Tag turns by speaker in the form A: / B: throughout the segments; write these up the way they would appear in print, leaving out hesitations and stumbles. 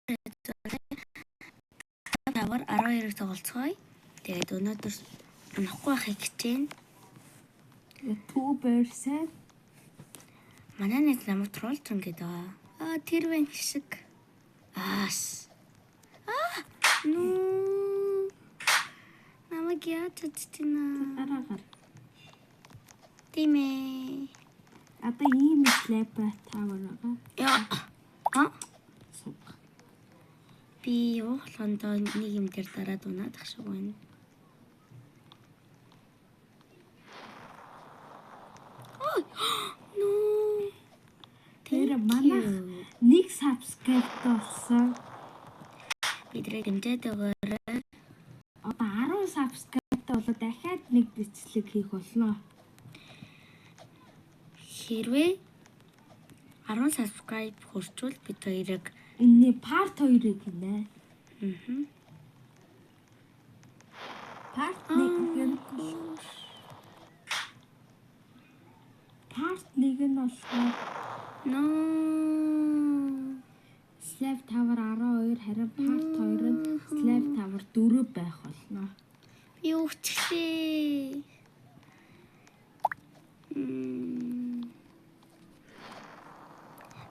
A: Тавар 12-ыг тоглоцгоё. Тэгээд өнөөдөр унахгүй байхыг хичээнэ.
B: Туберсээ.
A: Манай нэг намайг троллж ингээд байгаа. Тэр вэ шиг. Аас. Нуу. Намайг яаж чадчихна?
B: Араагаар.
A: Тимээ.
B: Одоо ийм слайпа тавар байгаа.
A: Яа. Би явахлаандаа нэг юм дээр дараад унаад ах шиг байна. Нуу.
B: Тэр манайх нэг subscribe болсон.
A: Бидрээ дэмжээд байгаарай.
B: Одоо 10 subscribe болоод дахиад нэг бичлэг хийх болно.
A: Хэрвээ 10 subscribe хүрчвэл бид хоёрыг
B: Энэ part 2-ыг гинэ. Part 1 нь болохоор Slave Tower 12 харин part 2 нь Slave Tower 4 байх болно.
A: юу чиглээ.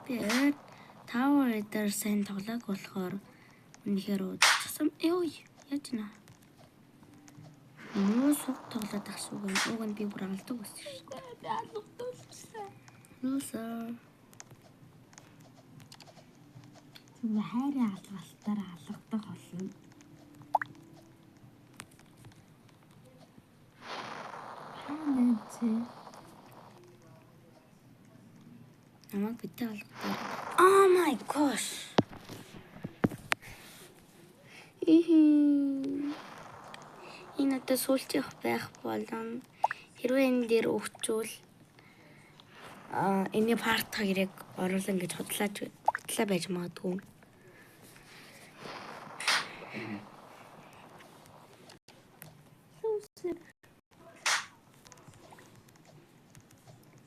A: Би Tower дээр сайн тоглоог болохоор үнэхээр удацсан. Ой, яаж нэ? Нуу суг тоглоод ах шиг байна. Уг нь би бүр алдаг байсан шүү.
B: Би алгадуулсан.
A: Лусаа.
B: Зүгээр хайрын алгалтаар алгадах болно. Ханаач.
A: Намайг битээ алгадаа. Oh my gosh. Энэ одоо сүүлчийнх байх болон хэрвээ энэ дээр өгчүүл энэ part 2-ыг оруулан гэж худлаа байж магадгүй.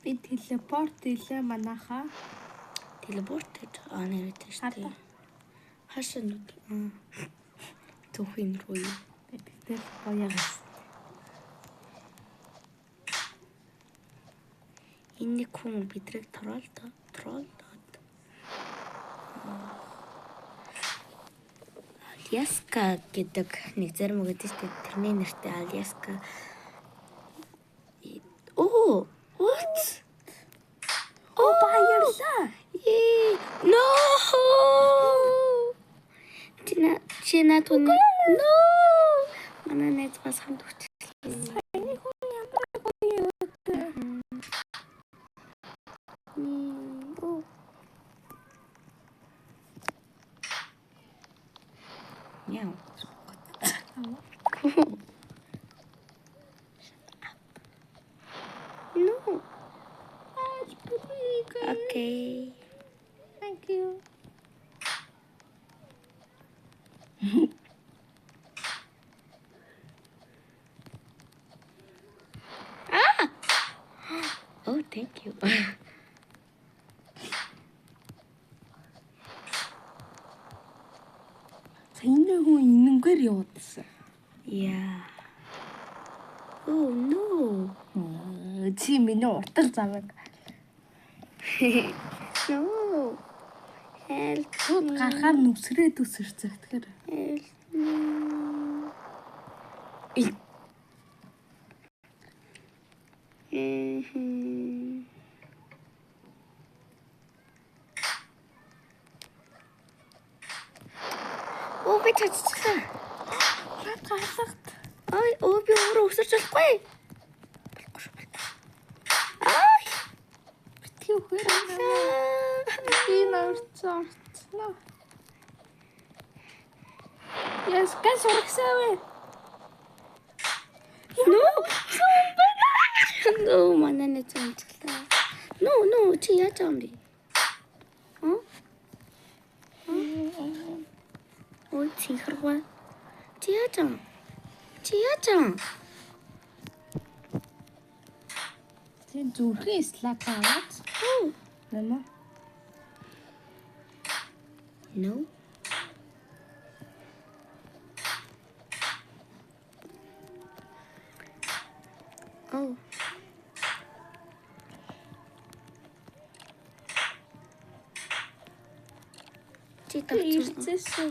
B: Би телепорт хийлээ манайхаа.
A: Телепорт гэж нэрээд штэ. Хашаа түүхийн рүү юу?
B: Тэгтэл гоёгаас.
A: Энэ хүн бидрэг троллд. Альяска гэдэг нэг зарим үг гэдэг чинь тэрний нэртэй Альяска. What?
B: Баярлаа.
A: No! Чина туна. No! Манай нэг бас хамт өгчлээ.
B: Энэ хүн ямар гоё юм.
A: Яа. No. Okay.
B: Thank you.
A: Oh, thank you.
B: Энэ хүн инэнгээр явуулсан.
A: Yeah. Oh no.
B: Чи миний уртал замаг.
A: No. Help.
B: Гарахаар нүсрээд үсэрцэх тэгэхээр.
A: Help. Би чадчихсан.
B: Гаалгат.
A: Ой, би өөрөө өсөрч болохгүй. Ай.
B: Битгий үхээр би нөрцөө. Яс гас урагсаа.
A: No, манай нэг зэмчлээ. No, чи яаж юм бэ? Ой, чихэргүй. Чи яаж юм?
B: Тэн зүрхэн слак аваад. Нэмэ.
A: No. Oh. Чи тавцсан.
C: Ирцээсэн.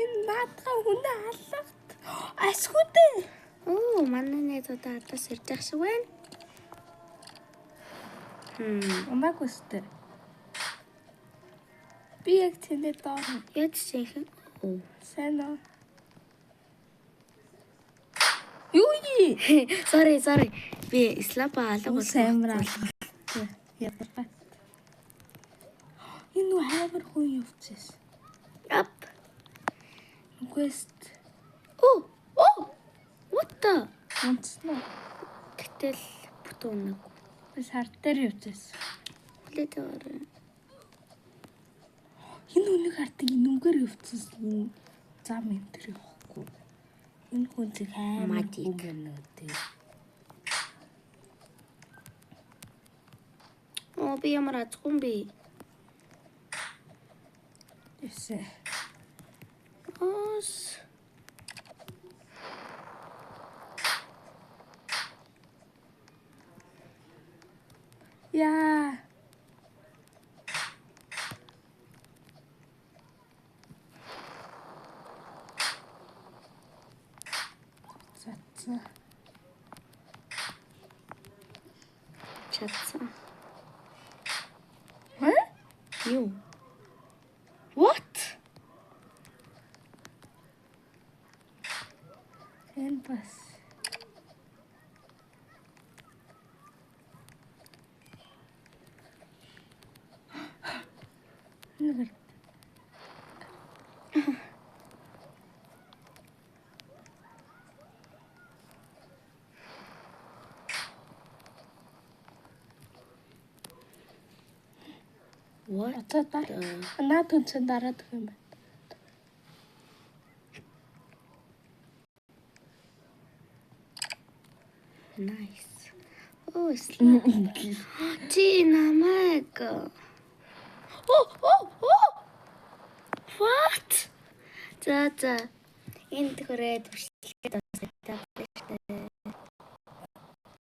C: Энэ наадхаа хүнээ халлагт. Асгүйтэй.
A: Оо, манай нэг удаа атас ирж ах шиг байна.
C: Умаг өстэй. Би яг тэндээ доор
A: Яд чинь. Оо.
C: сайн уу? Юу юм?
A: Sorry. Би слапа алга
C: Саймраа. Ядаргаа. Энэ нүү хайвар хүн явчихсан.
A: Up.
C: Quest.
A: Oh. What the?
C: Онцноо.
A: Гэтэл бүтэн нэг.
C: Би сар дээр явчихсан.
A: Хүлээд аваарай.
C: Энэ үнийг хартыг нүгээр явчихсан. Энэ зам энэ төр явахгүй. Энэ хүн зэг аймаг
A: Magic.
C: гэнэтэй.
A: Оо, би ямар азгүй юм бэ?
C: Эсэ.
A: Ос.
C: Яа. За.
A: Чадсан.
C: Хэ?
A: Юу? What?
C: Энэ бас. Нэг.
A: What?
C: За та. Наад хүнсэн дараад гэх юм байна.
A: Nice. Oh, слаа. Чи намайг. Oh. What? За. Энд хүрээд